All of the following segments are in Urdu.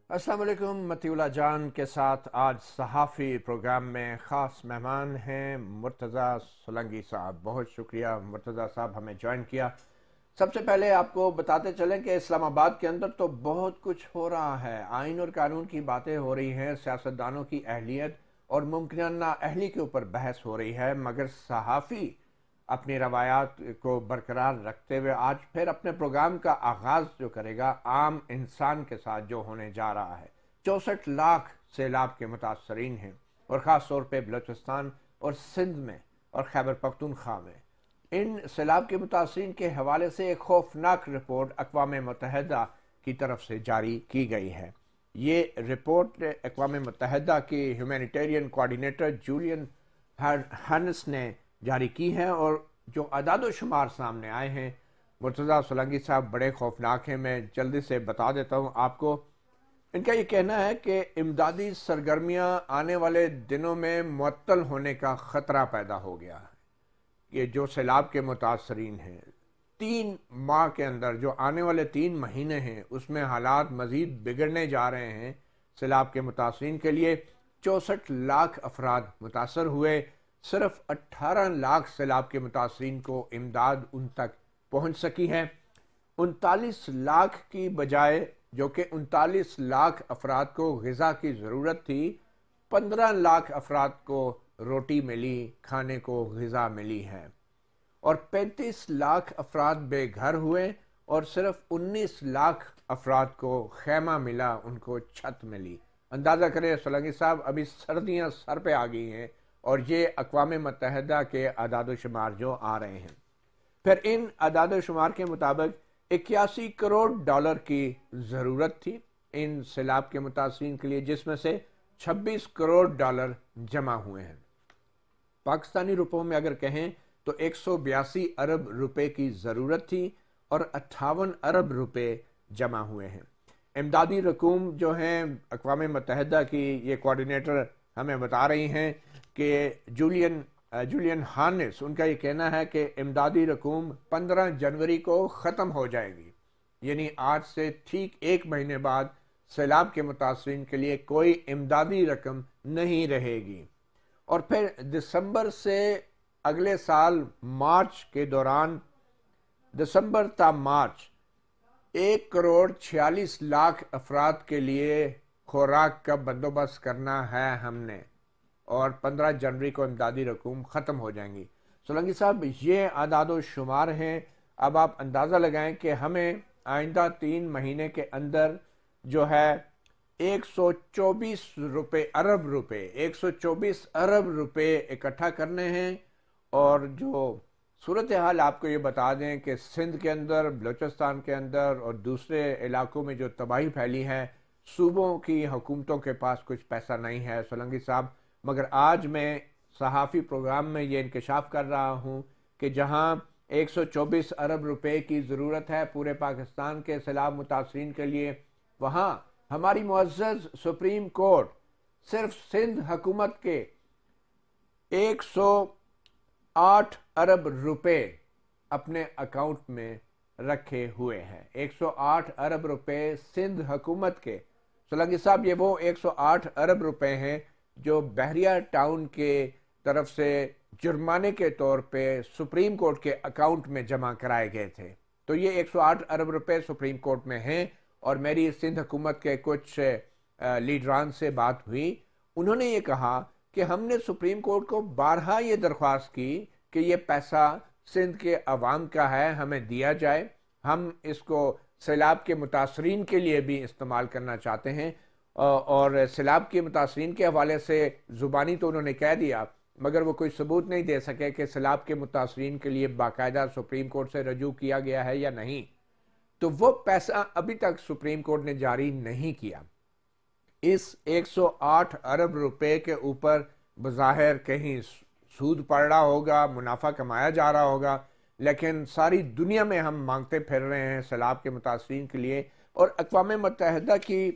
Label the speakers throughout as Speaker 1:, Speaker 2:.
Speaker 1: السلام علیکم۔ متی اللہ جان کے ساتھ آج صحافی پروگرام میں خاص مہمان ہیں مرتضیٰ سولنگی صاحب۔ بہت شکریہ مرتضیٰ صاحب ہمیں جوائن کیا۔ سب سے پہلے آپ کو بتاتے چلیں کہ اسلام آباد کے اندر تو بہت کچھ ہو رہا ہے، آئین اور قانون کی باتیں ہو رہی ہیں، سیاستدانوں کی اہلیت اور ممکنہ نااہلی کے اوپر بحث ہو رہی ہے، مگر صحافی اپنی روایات کو برقرار رکھتے ہوئے آج پھر اپنے پروگرام کا آغاز جو کرے گا عام انسان کے ساتھ جو ہونے جا رہا ہے۔ 64 لاکھ سیلاب کے متاثرین ہیں اور خاص طور پہ بلوچستان اور سندھ میں اور خیبر پختونخوا میں۔ ان سیلاب کے متاثرین کے حوالے سے ایک خوفناک رپورٹ اقوام متحدہ کی طرف سے جاری کی گئی ہے۔ یہ رپورٹ اقوام متحدہ کی ہیومینیٹیرین کوارڈینیٹر جولین ہانس نے جاری کی ہے، اور جو اعداد و شمار سامنے آئے ہیں مرتضیٰ سولنگی صاحب بڑے خوفناک ہیں۔ میں جلدی سے بتا دیتا ہوں آپ کو۔ ان کا یہ کہنا ہے کہ امدادی سرگرمیاں آنے والے دنوں میں معطل ہونے کا خطرہ پیدا ہو گیا ہے۔ یہ جو سیلاب کے متاثرین ہیں 3 ماہ کے اندر، جو آنے والے 3 مہینے ہیں، اس میں حالات مزید بگڑنے جا رہے ہیں۔ سیلاب کے متاثرین کے لیے 64 لاکھ افراد متاثر ہوئے، صرف 18 لاکھ سیلاب کے متاثرین کو امداد ان تک پہنچ سکی ہے۔ 39 لاکھ کی بجائے، جو کہ 39 لاکھ افراد کو غذا کی ضرورت تھی، 15 لاکھ افراد کو روٹی ملی، کھانے کو غذا ملی ہے، اور 35 لاکھ افراد بے گھر ہوئے، اور صرف 19 لاکھ افراد کو خیمہ ملا، ان کو چھت ملی۔ اندازہ کریں سولنگی صاحب، ابھی سردیاں سر پہ آ گئی ہیں، اور یہ اقوام متحدہ کے اعداد و شمار جو آ رہے ہیں۔ پھر ان اعداد و شمار کے مطابق 81 کروڑ ڈالر کی ضرورت تھی ان سیلاب کے متاثرین کے لیے، جس میں سے 26 کروڑ ڈالر جمع ہوئے ہیں۔ پاکستانی روپوں میں اگر کہیں تو 182 ارب روپے کی ضرورت تھی اور 58 ارب روپے جمع ہوئے ہیں۔ امدادی رقوم جو ہیں اقوام متحدہ کی یہ کوارڈینیٹر ہمیں بتا رہی ہیں کہ جولین ہانس، ان کا یہ کہنا ہے کہ امدادی رقوم 15 جنوری کو ختم ہو جائے گی، یعنی آج سے ٹھیک 1 مہینے بعد سیلاب کے متاثرین کے لیے کوئی امدادی رقم نہیں رہے گی، اور پھر دسمبر سے اگلے سال مارچ کے دوران، دسمبر تا مارچ 1 کروڑ 46 لاکھ افراد کے لیے خوراک کا بندوبست کرنا ہے ہم نے، اور 15 جنوری کو امدادی رقوم ختم ہو جائیں گی۔ سولنگی صاحب، یہ اعداد و شمار ہیں۔ اب آپ اندازہ لگائیں کہ ہمیں آئندہ 3 مہینے کے اندر جو ہے 124 ارب روپے اکٹھا کرنے ہیں، اور جو صورتحال آپ کو یہ بتا دیں کہ سندھ کے اندر، بلوچستان کے اندر اور دوسرے علاقوں میں جو تباہی پھیلی ہے، صوبوں کی حکومتوں کے پاس کچھ پیسہ نہیں ہے سولنگی صاحب، مگر آج میں صحافی پروگرام میں یہ انکشاف کر رہا ہوں کہ جہاں 124 ارب روپے کی ضرورت ہے پورے پاکستان کے سیلاب متاثرین کے لیے، وہاں ہماری معزز سپریم کورٹ صرف سندھ حکومت کے 108 ارب روپے اپنے اکاؤنٹ میں رکھے ہوئے ہیں۔ 108 ارب روپے سندھ حکومت کے۔ سولنگی صاحب، یہ وہ 108 ارب روپے ہیں جو بحریہ ٹاؤن کے طرف سے جرمانے کے طور پہ سپریم کورٹ کے اکاؤنٹ میں جمع کرائے گئے تھے۔ تو یہ 108 ارب روپے سپریم کورٹ میں ہیں، اور میری سندھ حکومت کے کچھ لیڈران سے بات ہوئی، انہوں نے یہ کہا کہ ہم نے سپریم کورٹ کو بارہا یہ درخواست کی کہ یہ پیسہ سندھ کے عوام کا ہے، ہمیں دیا جائے، ہم اس کو سیلاب کے متاثرین کے لیے بھی استعمال کرنا چاہتے ہیں۔ اور سیلاب کے متاثرین کے حوالے سے زبانی تو انہوں نے کہہ دیا، مگر وہ کوئی ثبوت نہیں دے سکے کہ سیلاب کے متاثرین کے لیے باقاعدہ سپریم کورٹ سے رجوع کیا گیا ہے یا نہیں۔ تو وہ پیسہ ابھی تک سپریم کورٹ نے جاری نہیں کیا۔ اس 108 ارب روپے کے اوپر بظاہر کہیں سود پڑ رہا ہوگا، منافع کمایا جا رہا ہوگا، لیکن ساری دنیا میں ہم مانگتے پھر رہے ہیں سیلاب کے متاثرین کے لیے، اور اقوام متحدہ کی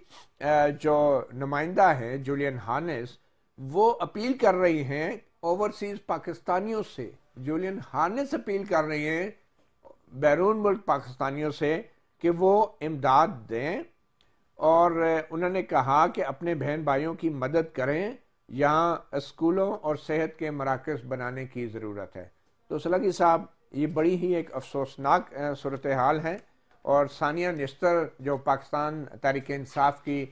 Speaker 1: جو نمائندہ ہیں جولین ہانس، وہ اپیل کر رہی ہیں اوورسیز پاکستانیوں سے، جولین ہانس اپیل کر رہی ہیں بیرون ملک پاکستانیوں سے کہ وہ امداد دیں، اور انہوں نے کہا کہ اپنے بہن بھائیوں کی مدد کریں، یہاں اسکولوں اور صحت کے مراکز بنانے کی ضرورت ہے۔ تو سلنگی صاحب، یہ بڑی ہی ایک افسوسناک صورتحال ہے، اور ثانیہ نشتر جو پاکستان تحریک انصاف کی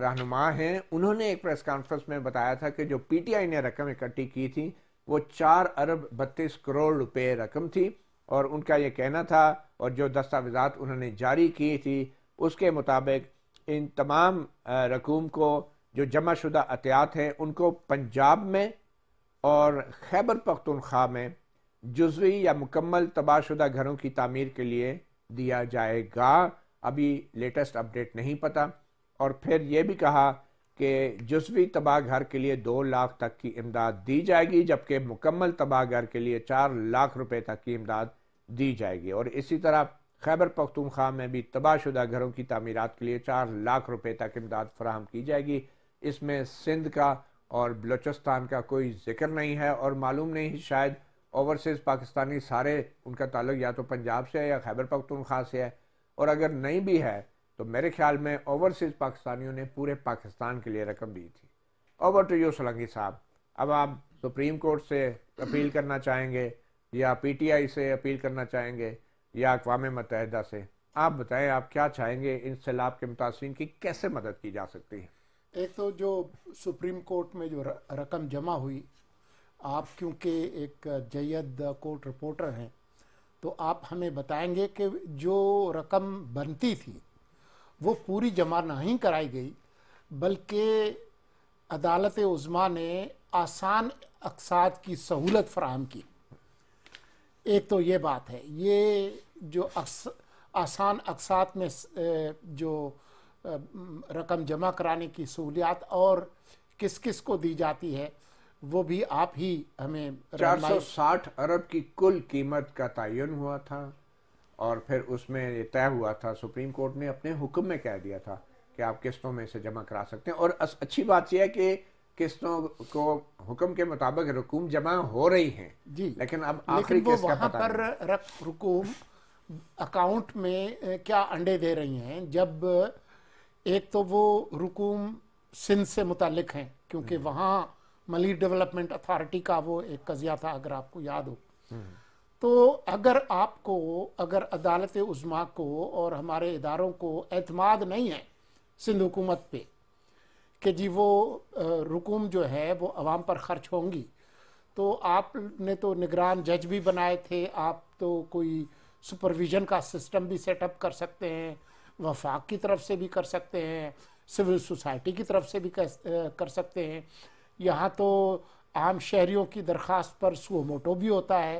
Speaker 1: رہنما ہیں، انہوں نے ایک پریس کانفرنس میں بتایا تھا کہ جو پی ٹی آئی نے رقم اکٹھی کی تھی وہ 4 ارب 32 کروڑ روپے رقم تھی، اور ان کا یہ کہنا تھا، اور جو دستاویزات انہوں نے جاری کی تھی اس کے مطابق ان تمام رقوم کو، جو جمع شدہ عطیات ہیں، ان کو پنجاب میں اور خیبر پختونخوا میں جزوی یا مکمل تباہ شدہ گھروں کی تعمیر کے لیے دیا جائے گا۔ ابھی لیٹسٹ اپڈیٹ نہیں پتا۔ اور پھر یہ بھی کہا کہ جزوی تباہ گھر کے لیے 2 لاکھ تک کی امداد دی جائے گی، جبکہ مکمل تباہ گھر کے لیے 4 لاکھ روپے تک کی امداد دی جائے گی، اور اسی طرح خیبر پختونخوا میں بھی تباہ شدہ گھروں کی تعمیرات کے لیے 4 لاکھ روپے تک امداد فراہم کی جائے گی۔ اس میں سندھ کا اور بلوچستان کا کوئی ذکر نہیں ہے، اور معلوم نہیں شاید اوورسیز پاکستانی سارے ان کا تعلق یا تو پنجاب سے ہے یا خیبر پختونخوا سے ہے، اور اگر نہیں بھی ہے تو میرے خیال میں اوورسیز پاکستانیوں نے پورے پاکستان کے لیے رقم دی تھی۔ اوور ٹو یو سلنگی صاحب، اب آپ سپریم کورٹ سے اپیل کرنا چاہیں گے یا پی ٹی آئی سے اپیل کرنا چاہیں گے یا اقوام متحدہ سے؟ آپ بتائیں، آپ کیا چاہیں گے؟ ان سیلاب کے متاثرین کی کیسے مدد کی جا سکتی ہے؟
Speaker 2: ایک تو جو سپریم کورٹ میں جو رقم جمع ہوئی، آپ کیونکہ ایک جید کورٹ رپورٹر ہیں تو آپ ہمیں بتائیں گے کہ جو رقم بنتی تھی وہ پوری جمع نہیں کرائی گئی، بلکہ عدالت عظمیٰ نے آسان اقساط کی سہولت فراہم کی۔ ایک تو یہ بات ہے، یہ جو آسان اقساط میں جو رقم جمع کرانے کی سہولیات اور کس کس کو دی جاتی ہے وہ بھی آپ ہی ہمیں
Speaker 1: 460 ارب کی کل قیمت کا تعین ہوا تھا، اور پھر اس میں یہ طے ہوا تھا، سپریم کورٹ نے اپنے حکم میں کہہ دیا تھا کہ آپ قسطوں میں اسے جمع کرا سکتے ہیں۔ اور اچھی بات یہ ہے کہ قسطوں کو حکم کے مطابق رقوم جمع ہو رہی ہیں،
Speaker 2: جی،
Speaker 1: لیکن اب آخری قسط کا
Speaker 2: وہاں
Speaker 1: پتہ
Speaker 2: پر
Speaker 1: نہیں۔
Speaker 2: رقوم اکاؤنٹ میں کیا انڈے دے رہی ہیں، جب ایک تو وہ رقوم سندھ سے متعلق ہیں، کیونکہ وہاں ملی ڈیولپمنٹ اتھارٹی کا وہ ایک قضیہ تھا، اگر آپ کو یاد ہو۔ تو اگر عدالت عظمیٰ کو اور ہمارے اداروں کو اعتماد نہیں ہے سندھ حکومت پہ کہ جی وہ رقوم جو ہے وہ عوام پر خرچ ہوں گی، تو آپ نے تو نگران جج بھی بنائے تھے، آپ تو کوئی سپرویژن کا سسٹم بھی سیٹ اپ کر سکتے ہیں، وفاق کی طرف سے بھی کر سکتے ہیں، سول سوسائٹی کی طرف سے بھی کر سکتے ہیں، یہاں تو عام شہریوں کی درخواست پر سو موٹو بھی ہوتا ہے۔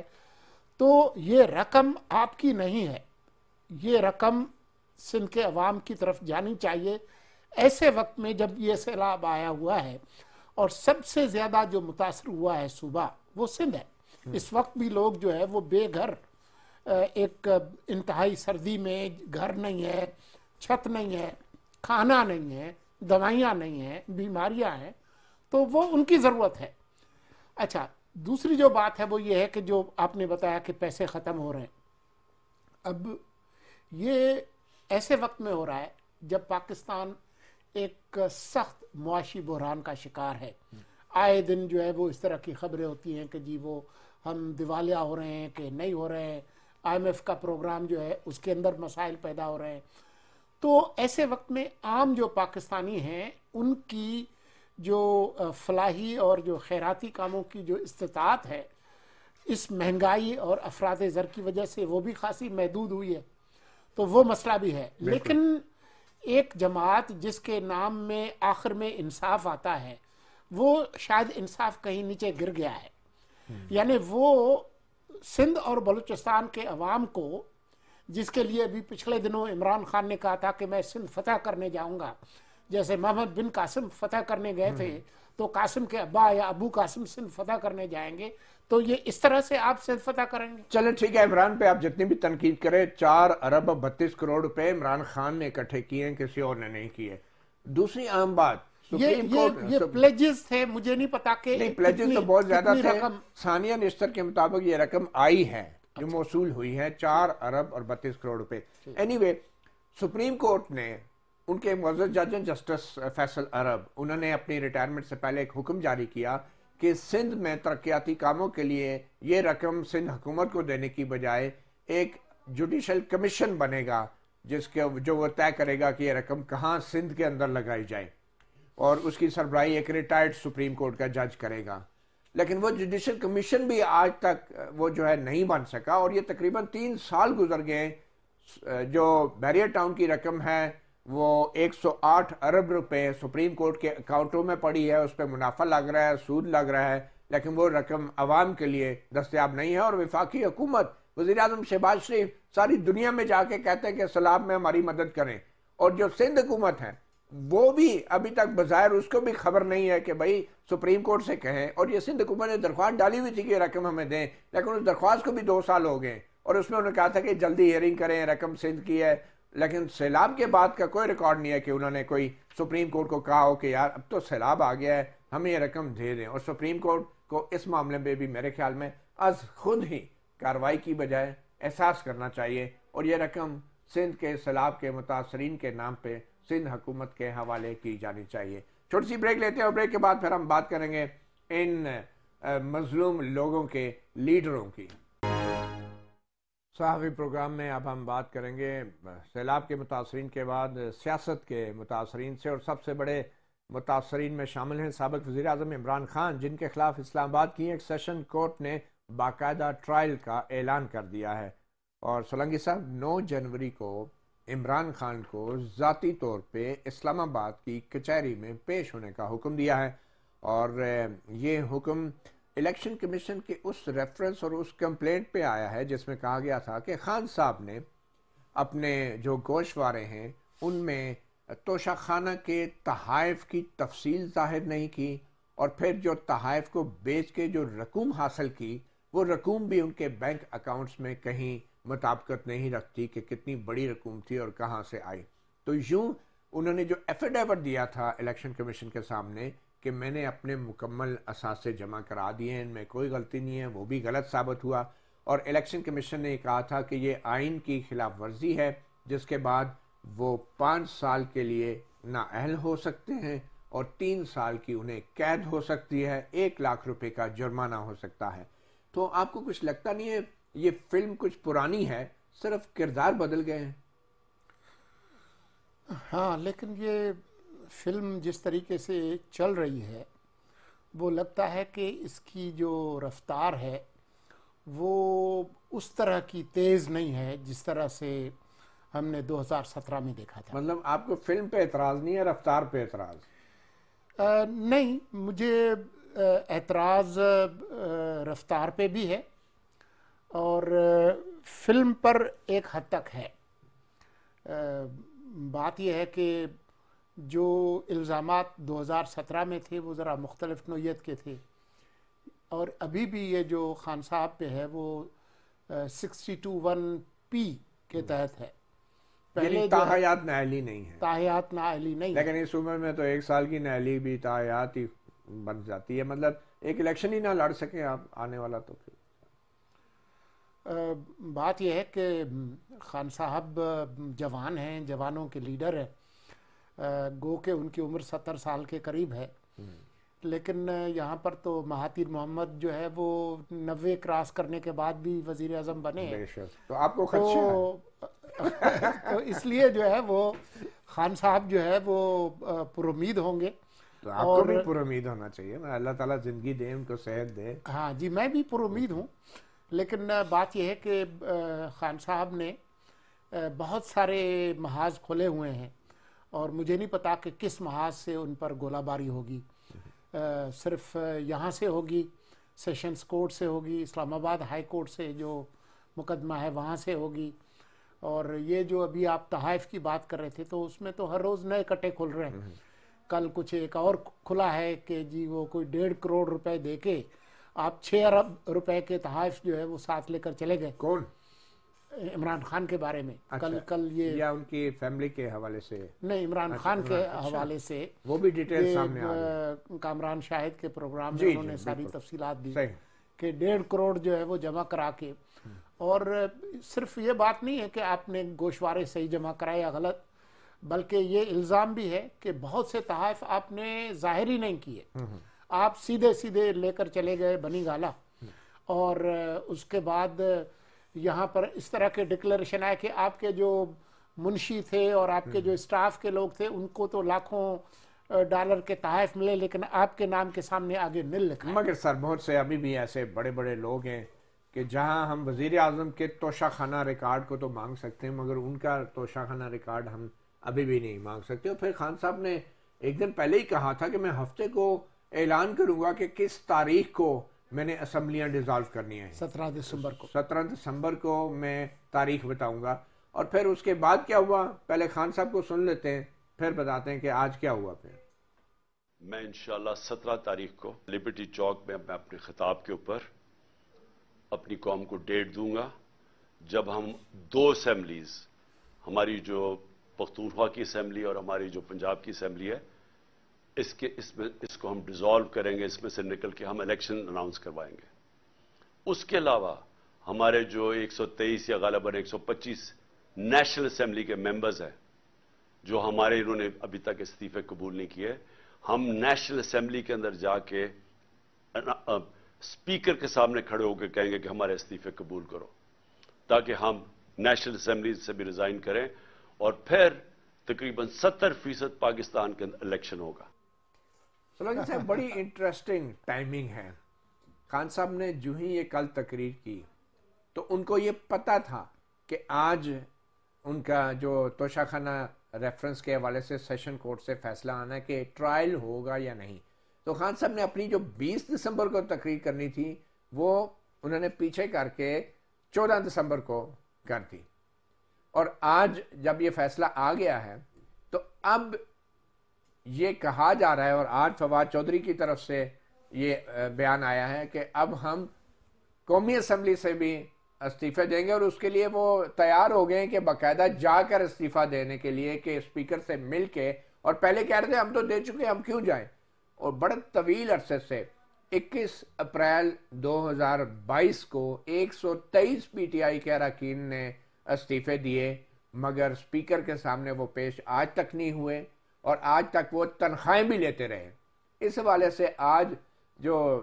Speaker 2: تو یہ رقم آپ کی نہیں ہے، یہ رقم سندھ کے عوام کی طرف جانی چاہیے ایسے وقت میں جب یہ سیلاب آیا ہوا ہے، اور سب سے زیادہ جو متاثر ہوا ہے صوبہ وہ سندھ ہے۔ اس وقت بھی لوگ جو ہے وہ بے گھر، ایک انتہائی سردی میں گھر نہیں ہے، چھت نہیں ہے، کھانا نہیں ہے، دوائیاں نہیں ہیں، بیماریاں ہیں، تو وہ ان کی ضرورت ہے۔ اچھا، دوسری جو بات ہے وہ یہ ہے کہ جو آپ نے بتایا کہ پیسے ختم ہو رہے ہیں، اب یہ ایسے وقت میں ہو رہا ہے جب پاکستان ایک سخت معاشی بحران کا شکار ہے۔ آئے دن جو ہے وہ اس طرح کی خبریں ہوتی ہیں کہ جی وہ ہم دیوالیہ ہو رہے ہیں کہ نہیں ہو رہے ہیں، آئی ایم ایف کا پروگرام جو ہے اس کے اندر مسائل پیدا ہو رہے ہیں۔ تو ایسے وقت میں عام جو پاکستانی ہیں ان کی جو فلاحی اور جو خیراتی کاموں کی جو استطاعت ہے اس مہنگائی اور افراط زر کی وجہ سے وہ بھی خاصی محدود ہوئی ہے، تو وہ مسئلہ بھی ہے۔ لیکن ایک جماعت جس کے نام میں آخر میں انصاف آتا ہے، وہ شاید انصاف کہیں نیچے گر گیا ہے، یعنی وہ سندھ اور بلوچستان کے عوام کو، جس کے لیے بھی پچھلے دنوں عمران خان نے کہا تھا کہ میں سندھ فتح کرنے جاؤں گا، جیسے محمد بن قاسم فتح کرنے گئے تھے تو قاسم کے ابا یا ابو قاسم سندھ فتح کرنے جائیں گے، تو یہ اس طرح سے آپ سندھ فتح کریں گے؟
Speaker 1: چلیں ٹھیک ہے، عمران پہ آپ جتنی بھی تنقید کریں، 4 ارب 32 کروڑ روپے عمران خان نے اکٹھے کیے ہیں، کسی اور نے نہیں کیے۔ دوسری اہم بات،
Speaker 2: یہ پلیجز تھے، مجھے نہیں پتا کہ
Speaker 1: نہیں، پلیجز تو بہت زیادہ تھے۔ ثانیہ نشتر کے مطابق یہ رقم آئی ہے جو موصول ہوئی ہے 4 ارب اور 32 کروڑ روپے۔ اینی وے، سپریم کورٹ نے ان کے معزز جج ہیں جسٹس فیصل عرب، انہوں نے اپنی ریٹائرمنٹ سے پہلے ایک حکم جاری کیا کہ سندھ میں ترقیاتی کاموں کے لیے یہ رقم سندھ حکومت کو دینے کی بجائے ایک جوڈیشل کمیشن بنے گا جو وہ طے کرے گا کہ یہ رقم کہاں سندھ کے اندر لگائی جائے، اور اس کی سربراہی ایک ریٹائرڈ سپریم کورٹ کا جج کرے گا۔ لیکن وہ جوڈیشل کمیشن بھی آج تک وہ جو ہے نہیں بن سکا، اور یہ تقریباً 3 سال گزر گئے۔ جو بیریئر ٹاؤن کی رقم ہے وہ 108 ارب روپے سپریم کورٹ کے اکاؤنٹوں میں پڑی ہے، اس پہ منافع لگ رہا ہے، سود لگ رہا ہے، لیکن وہ رقم عوام کے لیے دستیاب نہیں ہے۔ اور وفاقی حکومت، وزیر اعظم شہباز شریف ساری دنیا میں جا کے کہتے ہیں کہ سیلاب میں ہماری مدد کریں، اور جو سندھ حکومت ہے وہ بھی ابھی تک بظاہر اس کو بھی خبر نہیں ہے کہ بھائی سپریم کورٹ سے کہیں۔ اور یہ سندھ حکومت نے درخواست ڈالی ہوئی تھی کہ یہ رقم ہمیں دیں، لیکن اس درخواست کو بھی 2 سال ہو گئے، اور اس میں انہوں نے کہا تھا کہ جلدی ہیئرنگ کریں، رقم سندھ کی ہے، لیکن سیلاب کے بعد کا کوئی ریکارڈ نہیں ہے کہ انہوں نے کوئی سپریم کورٹ کو کہا ہو کہ یار اب تو سیلاب آ گیا ہے، ہمیں یہ رقم دے دیں۔ اور سپریم کورٹ کو اس معاملے میں بھی میرے خیال میں از خود ہی کارروائی کی بجائے احساس کرنا چاہیے، اور یہ رقم سندھ کے سیلاب کے متاثرین کے نام پہ سندھ حکومت کے حوالے کی جانی چاہیے۔ چھوٹی سی بریک لیتے ہیں، اور بریک کے بعد پھر ہم بات کریں گے ان مظلوم لوگوں کے لیڈروں کی۔ صحافی پروگرام میں اب ہم بات کریں گے سیلاب کے متاثرین کے بعد سیاست کے متاثرین سے، اور سب سے بڑے متاثرین میں شامل ہیں سابق وزیر اعظم عمران خان، جن کے خلاف اسلام آباد کی ایک سیشن کورٹ نے باقاعدہ ٹرائل کا اعلان کر دیا ہے۔ اور سولنگی صاحب 9 جنوری کو عمران خان کو ذاتی طور پہ اسلام آباد کی کچہری میں پیش ہونے کا حکم دیا ہے، اور یہ حکم الیکشن کمیشن کے اس ریفرنس اور اس کمپلینٹ پہ آیا ہے جس میں کہا گیا تھا کہ خان صاحب نے اپنے جو گوشوارے ہیں ان میں توشہ خانہ کے تحائف کی تفصیل ظاہر نہیں کی، اور پھر جو تحائف کو بیچ کے جو رقوم حاصل کی وہ رقوم بھی ان کے بینک اکاؤنٹس میں کہیں مطابقت نہیں رکھتی کہ کتنی بڑی رقوم تھی اور کہاں سے آئی۔ تو یوں انہوں نے جو ایفیڈیوٹ دیا تھا الیکشن کمیشن کے سامنے کہ میں نے اپنے مکمل اثاثے جمع کرا دیے ہیں، ان میں کوئی غلطی نہیں ہے، وہ بھی غلط ثابت ہوا، اور الیکشن کمیشن نے یہ کہا تھا کہ یہ آئین کی خلاف ورزی ہے، جس کے بعد وہ 5 سال کے لیے نااہل ہو سکتے ہیں، اور 3 سال کی انہیں قید ہو سکتی ہے، 1 لاکھ روپے کا جرمانہ ہو سکتا ہے۔ تو آپ کو کچھ لگتا نہیں ہے یہ فلم کچھ پرانی ہے، صرف کردار بدل گئے ہیں؟
Speaker 2: ہاں، لیکن یہ فلم جس طریقے سے چل رہی ہے وہ لگتا ہے کہ اس کی جو رفتار ہے وہ اس طرح کی تیز نہیں ہے جس طرح سے ہم نے 2017 میں دیکھا تھا۔
Speaker 1: مطلب آپ کو فلم پہ اعتراض نہیں ہے، رفتار پہ اعتراض؟
Speaker 2: نہیں، مجھے اعتراض رفتار پہ بھی ہے، اور فلم پر ایک حد تک ہے۔ بات یہ ہے کہ جو الزامات 2017 میں تھے وہ ذرا مختلف نوعیت کے تھے، اور ابھی بھی یہ جو خان صاحب پہ ہے وہ 62(1) کے تحت ہے۔
Speaker 1: پہلے تاحیات نااہلی نہیں ہے،
Speaker 2: تاحیات نااہلی نہیں،
Speaker 1: لیکن اس عمر میں تو 1 سال کی نااہلی بھی تاحیات ہی بن جاتی ہے، مطلب ایک الیکشن ہی نہ لڑ سکیں آپ آنے والا۔ تو پھر
Speaker 2: بات یہ ہے کہ خان صاحب جوان ہیں، جوانوں کے لیڈر ہیں، گو کہ ان کی عمر 70 سال کے قریب ہے، لیکن یہاں پر تو مہاتیر محمد جو ہے وہ 90 کراس کرنے کے بعد بھی وزیر اعظم بنے ہیں۔
Speaker 1: تو آپ کو خدشہ ہے؟
Speaker 2: تو اس لیے جو ہے وہ خان صاحب جو ہے وہ پر امید ہوں گے،
Speaker 1: تو آپ کو بھی پر امید ہونا چاہیے نا، اللہ تعالیٰ زندگی دے، ان کو صحت دے۔
Speaker 2: ہاں جی، میں بھی پر امید ہوں، لیکن بات یہ ہے کہ خان صاحب نے بہت سارے محاذ کھلے ہوئے ہیں، اور مجھے نہیں پتا کہ کس محاذ سے ان پر گولہ باری ہوگی۔ صرف یہاں سے ہوگی، سیشنز کورٹ سے ہوگی، اسلام آباد ہائی کورٹ سے جو مقدمہ ہے وہاں سے ہوگی، اور یہ جو ابھی آپ تحائف کی بات کر رہے تھے تو اس میں تو ہر روز نئے کٹے کھل رہے ہیں۔ کل کچھ ایک اور کھلا ہے کہ جی وہ کوئی 1.5 کروڑ روپے دے کے آپ 6 ارب روپے کے تحائف جو ہے وہ ساتھ لے کر چلے گئے۔
Speaker 1: کون؟
Speaker 2: عمران خان کے بارے میں۔ کل یہ
Speaker 1: یا ان کی فیملی کے حوالے سے؟
Speaker 2: نہیں، عمران خان کے حوالے سے
Speaker 1: وہ بھی ڈیٹیل سامنے آ
Speaker 2: گئی۔ کامران شاہد کے پروگرام میں انہوں نے ساری تفصیلات دی کہ 1.5 کروڑ جو ہے وہ جمع کرا کے، اور صرف یہ بات نہیں ہے کہ آپ نے گوشوارے صحیح جمع کرائے یا غلط، بلکہ یہ الزام بھی ہے کہ بہت سے تحائف آپ نے ظاہر ہی نہیں کیے، آپ سیدھے سیدھے لے کر چلے گئے بنی گالا، اور اس کے بعد یہاں پر اس طرح کے ڈکلریشن آئے کہ آپ کے جو منشی تھے اور آپ کے جو اسٹاف کے لوگ تھے ان کو تو لاکھوں ڈالر کے تحائف ملے، لیکن آپ کے نام کے سامنے آگے نل لکھا ہے۔
Speaker 1: مگر سر بہت سے ابھی بھی ایسے بڑے بڑے لوگ ہیں کہ جہاں ہم وزیر اعظم کے توشہ خانہ ریکارڈ کو تو مانگ سکتے ہیں، مگر ان کا توشہ خانہ ریکارڈ ہم ابھی بھی نہیں مانگ سکتے۔ اور پھر خان صاحب نے ایک دن پہلے ہی کہا تھا کہ میں ہفتے کو اعلان کروں گا کہ کس تاریخ کو میں نے اسمبلیاں ڈیزالو کرنی ہیں،
Speaker 2: 17 دسمبر کو۔
Speaker 1: 17 دسمبر کو میں تاریخ بتاؤں گا۔ اور پھر اس کے بعد کیا ہوا، پہلے خان صاحب کو سن لیتے ہیں، پھر بتاتے ہیں کہ آج کیا ہوا۔ پھر
Speaker 3: میں انشاءاللہ 17 تاریخ کو لبرٹی چوک میں اپنے خطاب کے اوپر اپنی قوم کو ڈیٹ دوں گا، جب ہم 2 اسمبلیز، ہماری جو پختونخوا کی اسمبلی اور ہماری جو پنجاب کی اسمبلی ہے، اس کو ہم ڈیزالو کریں گے، اس میں سے نکل کے ہم الیکشن اناؤنس کروائیں گے۔ اس کے علاوہ ہمارے جو 123 یا غالباً 125 نیشنل اسمبلی کے ممبرز ہیں جو ہمارے انہوں نے ابھی تک استعفے قبول نہیں کیے، ہم نیشنل اسمبلی کے اندر جا کے اسپیکر کے سامنے کھڑے ہو کے کہیں گے کہ ہمارے استعفے قبول کرو، تاکہ ہم نیشنل اسمبلی سے بھی ریزائن کریں، اور پھر تقریباً 70% پاکستان کے اندر الیکشن ہوگا۔
Speaker 1: سولانگی صاحب بڑی انٹرسٹنگ ٹائمنگ ہے۔ خان صاحب نے جو ہی یہ کل تقریر کی تو ان کو یہ پتا تھا کہ آج ان کا جو توشہ خانہ ریفرنس کے حوالے سے سیشن کورٹ سے فیصلہ آنا ہے کہ ٹرائل ہوگا یا نہیں۔ تو خان صاحب نے اپنی جو 20 دسمبر کو تقریر کرنی تھی وہ انہوں نے پیچھے کر کے 14 دسمبر کو کر دی، اور آج جب یہ فیصلہ آ گیا ہے تو اب یہ کہا جا رہا ہے، اور آج فواد چودھری کی طرف سے یہ بیان آیا ہے کہ اب ہم قومی اسمبلی سے بھی استعفے دیں گے، اور اس کے لیے وہ تیار ہو گئے ہیں کہ باقاعدہ جا کر استعفیٰ دینے کے لیے، کہ اسپیکر سے مل کے، اور پہلے کہہ رہے تھے ہم تو دے چکے ہم کیوں جائیں، اور بڑے طویل عرصے سے 21 اپریل 2022 کو 123 پی ٹی آئی کے اراکین نے استعفے دیے، مگر اسپیکر کے سامنے وہ پیش آج تک نہیں ہوئے، اور آج تک وہ تنخواہیں بھی لیتے رہے۔ اس حوالے سے آج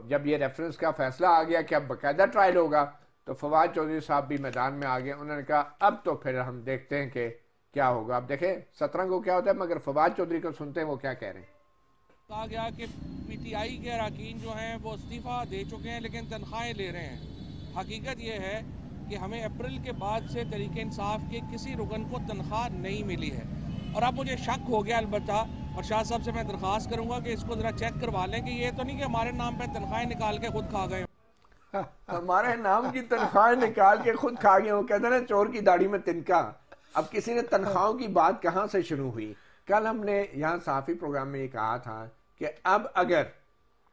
Speaker 1: جب یہ ریفرنس کا فیصلہ آ گیا کہ اب باقاعدہ ٹرائل ہوگا، تو فواد چودھری صاحب بھی میدان میں آ گئے۔ انہوں نے کہا اب تو پھر ہم دیکھتے ہیں کہ کیا ہوگا۔ اب دیکھیں 17 کو کیا ہوتا ہے، مگر فواد چودھری کو سنتے ہیں وہ کیا کہہ رہے ہیں۔
Speaker 4: کہا گیا کہ پی ٹی آئی کے اراکین جو ہیں وہ استعفیٰ دے چکے ہیں لیکن تنخواہیں لے رہے ہیں۔ حقیقت یہ ہے کہ ہمیں اپریل کے بعد سے تحریک انصاف کے کسی رکن کو تنخواہ نہیں ملی ہے، اور اب مجھے شک ہو گیا البتہ، اور شاہ صاحب سے میں درخواست کروں گا کہ اس کو ذرا چیک کروا لیں کہ یہ تو نہیں کہ ہمارے نام پہ تنخواہیں نکال کے خود کھا گئے۔
Speaker 1: ہمارے نام کی تنخواہ نکال کے خود کھا گئے، وہ کہتے ہیں نا چور کی داڑھی میں تنکا۔ اب کسی نے تنخواہوں کی بات کہاں سے شروع ہوئی؟ کل ہم نے یہاں صحافی پروگرام میں یہ کہا تھا کہ اب اگر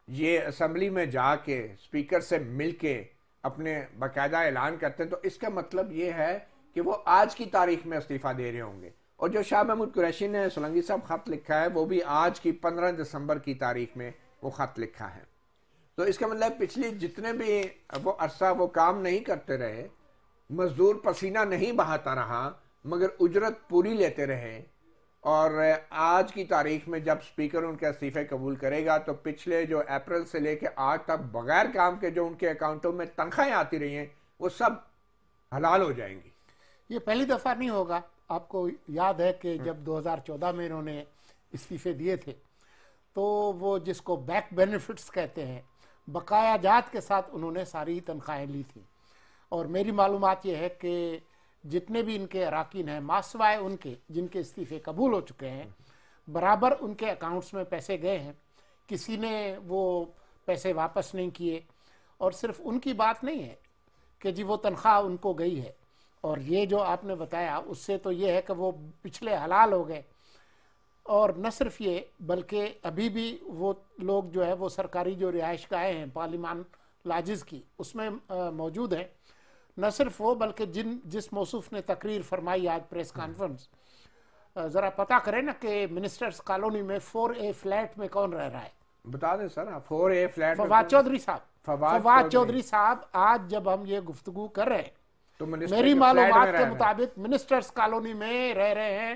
Speaker 1: یہ اسمبلی میں جا کے اسپیکر سے مل کے اپنے باقاعدہ اعلان کرتے ہیں تو اس کا مطلب یہ ہے کہ وہ آج کی تاریخ میں استعفیٰ دے رہے ہوں گے، اور جو شاہ محمود قریشی نے سولانگی صاحب خط لکھا ہے وہ بھی آج کی 15 دسمبر کی تاریخ میں وہ خط لکھا ہے۔ تو اس کا مطلب پچھلی جتنے بھی وہ عرصہ وہ کام نہیں کرتے رہے، مزدور پسینہ نہیں بہاتا رہا، مگر اجرت پوری لیتے رہے، اور آج کی تاریخ میں جب اسپیکر ان کے استعفے قبول کرے گا تو پچھلے جو اپریل سے لے کے آج تک بغیر کام کے جو ان کے اکاؤنٹوں میں تنخواہیں آتی رہی ہیں وہ سب حلال ہو جائیں گی۔
Speaker 2: یہ پہلی دفعہ نہیں ہوگا۔ آپ کو یاد ہے کہ جب 2014 میں انہوں نے استعفے دیے تھے تو وہ جس کو بیک بینیفٹس کہتے ہیں، بقایا جات کے ساتھ انہوں نے ساری تنخواہیں لی تھیں، اور میری معلومات یہ ہے کہ جتنے بھی ان کے اراکین ہیں ماسوائے ان کے جن کے استعفے قبول ہو چکے ہیں، برابر ان کے اکاؤنٹس میں پیسے گئے ہیں، کسی نے وہ پیسے واپس نہیں کیے، اور صرف ان کی بات نہیں ہے کہ جی وہ تنخواہ ان کو گئی ہے، اور یہ جو آپ نے بتایا اس سے تو یہ ہے کہ وہ پچھلے حلال ہو گئے، اور نہ صرف یہ بلکہ ابھی بھی وہ لوگ جو ہے وہ سرکاری جو رہائش گاہیں ہیں پارلیمان لاجز کی اس میں موجود ہیں، نہ صرف وہ بلکہ جس موصوف نے تقریر فرمائی آج پریس کانفرنس، ذرا پتہ کریں نا کہ منسٹرز کالونی میں 4A فلیٹ میں کون رہ رہا ہے؟
Speaker 1: بتا دیں سر، 4A فلیٹ
Speaker 2: فواد چودھری صاحب۔ فواد چودھری صاحب آج جب ہم یہ گفتگو کر رہے ہیں تو میری معلومات کے مطابق منسٹرز کالونی میں رہ رہے ہیں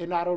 Speaker 2: NRO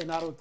Speaker 2: NRO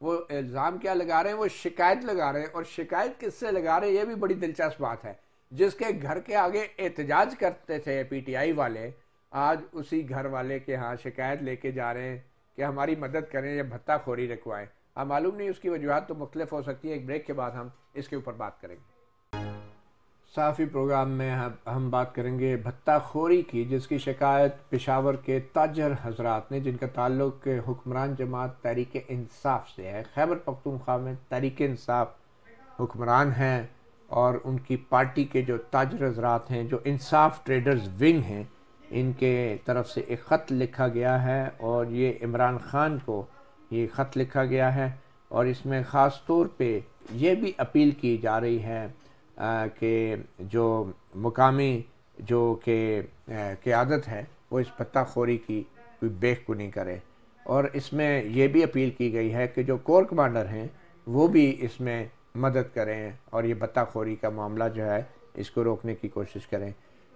Speaker 1: وہ الزام کیا لگا رہے ہیں؟ وہ شکایت لگا رہے ہیں، اور شکایت کس سے لگا رہے ہیں یہ بھی بڑی دلچسپ بات ہے۔ جس کے گھر کے آگے احتجاج کرتے تھے پی ٹی آئی والے، آج اسی گھر والے کے ہاں شکایت لے کے جا رہے ہیں کہ ہماری مدد کریں یا بھتہ خوری رکوائیں۔ اب معلوم نہیں، اس کی وجوہات تو مختلف ہو سکتی ہیں، ایک بریک کے بعد ہم اس کے اوپر بات کریں گے۔ صحافی پروگرام میں ہم بات کریں گے بھتہ خوری کی، جس کی شکایت پشاور کے تاجر حضرات نے، جن کا تعلق حکمران جماعت تحریک انصاف سے ہے۔ خیبر پختونخوا میں تحریک انصاف حکمران ہیں، اور ان کی پارٹی کے جو تاجر حضرات ہیں، جو انصاف ٹریڈرز ونگ ہیں، ان کے طرف سے ایک خط لکھا گیا ہے، اور یہ عمران خان کو یہ خط لکھا گیا ہے، اور اس میں خاص طور پہ یہ بھی اپیل کی جا رہی ہے کہ جو مقامی جو کہ قیادت ہے وہ اس بھتہ خوری کی کوئی بیخ کنی کرے، اور اس میں یہ بھی اپیل کی گئی ہے کہ جو کور کمانڈر ہیں وہ بھی اس میں مدد کریں، اور یہ بھتہ خوری کا معاملہ جو ہے اس کو روکنے کی کوشش کریں۔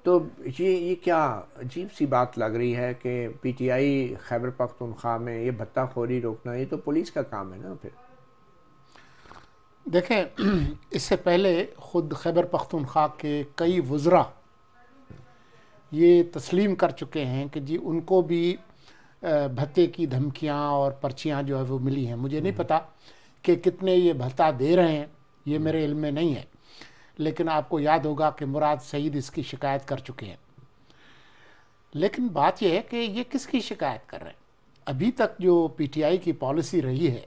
Speaker 1: تو یہ کیا عجیب سی بات لگ رہی ہے کہ P T I Khyber Pakhtunkhwa میں یہ بھتہ خوری روکنا، یہ تو پولیس کا کام ہے نا پھر۔
Speaker 2: دیکھیں، اس سے پہلے خود خیبر پختونخوا کے کئی وزراء یہ تسلیم کر چکے ہیں کہ جی ان کو بھی بھتے کی دھمکیاں اور پرچیاں جو ہے وہ ملی ہیں۔ مجھے نہیں پتا کہ کتنے یہ بھتہ دے رہے ہیں، یہ میرے علم میں نہیں ہے، لیکن آپ کو یاد ہوگا کہ مراد سعید اس کی شکایت کر چکے ہیں۔ لیکن بات یہ ہے کہ یہ کس کی شکایت کر رہے ہیں؟ ابھی تک جو پی ٹی آئی کی پالیسی رہی ہے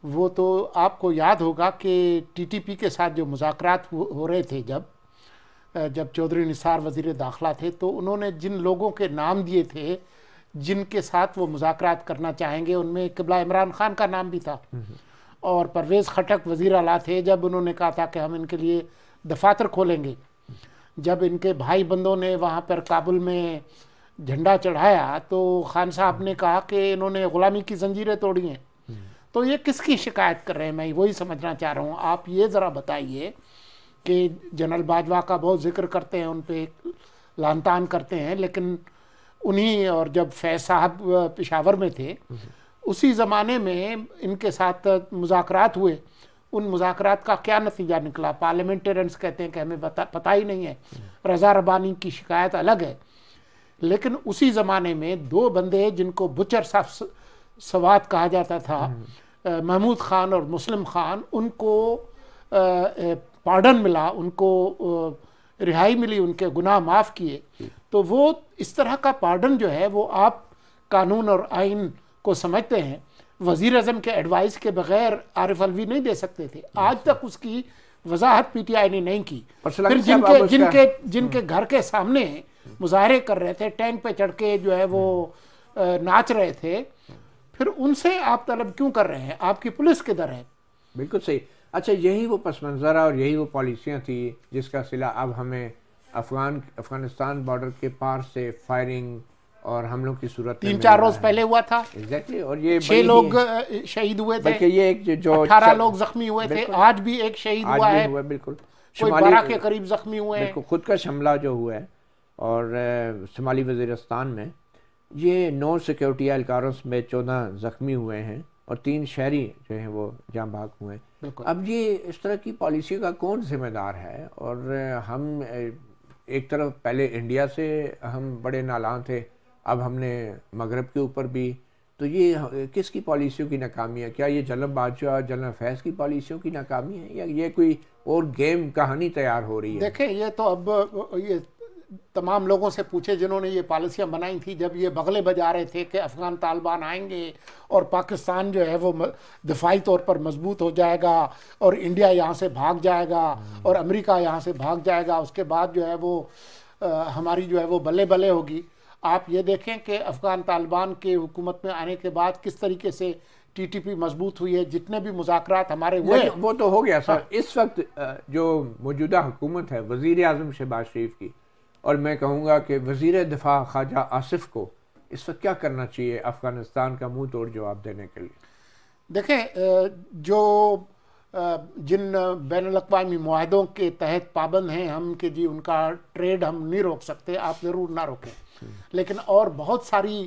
Speaker 2: وہ تو آپ کو یاد ہوگا کہ ٹی ٹی پی کے ساتھ جو مذاکرات ہو رہے تھے، جب چودھری نثار وزیر داخلہ تھے، تو انہوں نے جن لوگوں کے نام دیے تھے جن کے ساتھ وہ مذاکرات کرنا چاہیں گے، ان میں قبلہ عمران خان کا نام بھی تھا، اور پرویز خٹک وزیر اعلیٰ تھے جب انہوں نے کہا تھا کہ ہم ان کے لیے دفاتر کھولیں گے۔ جب ان کے بھائی بندوں نے وہاں پر کابل میں جھنڈا چڑھایا تو خان صاحب نے کہا کہ انہوں نے غلامی کی زنجیریں توڑی ہیں۔ تو یہ کس کی شکایت کر رہے ہیں؟ میں وہی سمجھنا چاہ رہا ہوں۔ آپ یہ ذرا بتائیے کہ جنرل باجوہ کا بہت ذکر کرتے ہیں، ان پہ لعن طعن کرتے ہیں، لیکن انہی، اور جب فیض صاحب پشاور میں تھے اسی زمانے میں ان کے ساتھ مذاکرات ہوئے، ان مذاکرات کا کیا نتیجہ نکلا؟ پارلیمنٹیرینز کہتے ہیں کہ ہمیں پتہ ہی نہیں ہے، رضا ربانی کی شکایت الگ ہے۔ لیکن اسی زمانے میں دو بندے جن کو بچر صاحب سوات کہا جاتا تھا، محمود خان اور مسلم خان، ان کو پارڈن ملا، ان کو رہائی ملی، ان کے گناہ معاف کیے۔ تو وہ اس طرح کا پارڈن جو ہے وہ آپ قانون اور آئین کو سمجھتے ہیں، وزیر اعظم کے ایڈوائز کے بغیر عارف الوی نہیں دے سکتے تھے۔ آج تک اس کی وضاحت پی ٹی آئی نے نہیں کی۔ پھر جن کے گھر کے سامنے مظاہرے کر رہے تھے، ٹینک پہ چڑھ کے جو ہے وہ ناچ رہے تھے، پھر ان سے آپ طلب کیوں کر رہے ہیں؟ آپ کی پولیس کدھر ہے؟
Speaker 1: بالکل صحیح۔ اچھا، یہی وہ پس منظر اور یہی وہ پالیسیاں تھی جس کا صلہ اب ہمیں افغانستان بارڈر کے پار سے فائرنگ اور حملوں کی صورت
Speaker 2: 3-4 روز پہلے ہوا تھا۔
Speaker 1: ایگزیکٹلی، اور یہ
Speaker 2: 6 لوگ شہید ہوئے تھے،
Speaker 1: بلکہ یہ ایک جو
Speaker 2: 18 لوگ زخمی ہوئے تھے، آج بھی ایک شہید ہوا ہے،
Speaker 1: بالکل
Speaker 2: کوئی 12 کے قریب زخمی ہوئے ہیں۔
Speaker 1: بالکل خود کا حملہ جو ہوا ہے، اور شمالی وزیرستان میں یہ 9 سیکیورٹی اہلکاروں میں 14 زخمی ہوئے ہیں، اور 3 شہری جو ہیں وہ جاں بحق ہوئے ہیں۔ اب یہ اس طرح کی پالیسی کا کون ذمہ دار ہے؟ اور ہم ایک طرف پہلے انڈیا سے ہم بڑے نالاں تھے، اب ہم نے مغرب کے اوپر بھی، تو یہ کس کی پالیسیوں کی ناکامی ہے؟ کیا یہ جنرل باجوہ، جنرل فیض کی پالیسیوں کی ناکامی ہے، یا یہ کوئی اور گیم کہانی تیار ہو رہی ہے؟
Speaker 2: دیکھیں، یہ تو اب یہ تمام لوگوں سے پوچھے جنہوں نے یہ پالیسیاں بنائی تھی، جب یہ بغلے بجا رہے تھے کہ افغان طالبان آئیں گے اور پاکستان جو ہے وہ دفاعی طور پر مضبوط ہو جائے گا، اور انڈیا یہاں سے بھاگ جائے گا، اور امریکہ یہاں سے بھاگ جائے گا، اس کے بعد جو ہے وہ ہماری جو ہے وہ بلے بلے ہوگی۔ آپ یہ دیکھیں کہ افغان طالبان کے حکومت میں آنے کے بعد کس طریقے سے ٹی ٹی پی مضبوط ہوئی ہے، جتنے بھی مذاکرات ہمارے ہوئے
Speaker 1: وہ تو ہو گیا سر۔ اس وقت جو موجودہ حکومت ہے وزیر اعظم شہباز شریف کی، اور میں کہوں گا کہ وزیر دفاع خواجہ آصف کو اس وقت کیا کرنا چاہیے افغانستان کا منہ توڑ جواب دینے کے لیے؟
Speaker 2: دیکھیں، جو جن بین الاقوامی معاہدوں کے تحت پابند ہیں ہم کہ جی ان کا ٹریڈ ہم نہیں روک سکتے، آپ ضرور نہ روکیں، لیکن اور بہت ساری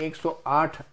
Speaker 1: 108